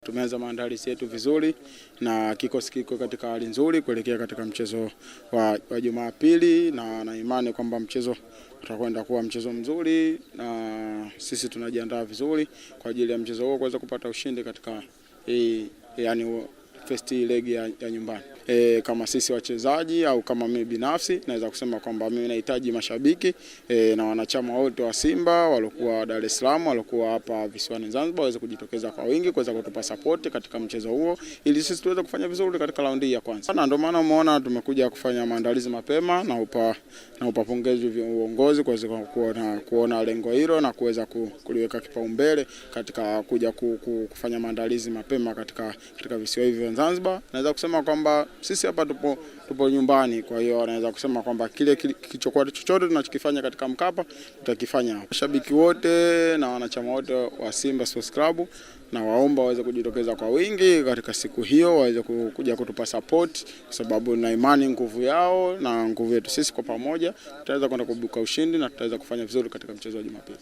Tumeanza maandalizi yetu vizuri na kikosi kiko katika hali nzuri kuelekea katika mchezo wa Jumapili, na imani kwamba mchezo utakwenda kuwa mchezo mzuri, na sisi tunajiandaa vizuri kwa ajili ya mchezo huo kuweza kupata ushindi katika yani first leg ya nyumbani. Kama sisi wachezaji au kama mimi binafsi naweza kusema kwamba mimi nahitaji mashabiki na wanachama wote wa Simba waliokuwa Dar es Salaam, waliokuwa hapa visiwani Zanzibar waweze kujitokeza kwa wingi kuweza kutupa support katika mchezo huo ili sisi tuweze kufanya vizuri katika raundi ya kwanza. Na ndio maana umeona tumekuja kufanya maandalizi mapema na upa pongezi uongozi kuweza kuona lengo hilo na kuweza kuliweka kipaumbele katika kuja kufanya maandalizi mapema katika visiwa hivi vya Zanzibar. Naweza kusema kwamba sisi hapa tupo nyumbani, kwa hiyo naweza kusema kwamba kile kilichokuwa chochote tunachokifanya katika Mkapa tutakifanya hapa. Mashabiki wote na wanachama wote wa Simba Sports Club na waomba waweze kujitokeza kwa wingi katika siku hiyo, waweze kuja kutupa support kwa sababu na imani nguvu yao na nguvu yetu sisi kwa pamoja tutaweza kwenda kubuka ushindi na tutaweza kufanya vizuri katika mchezo wa Jumapili.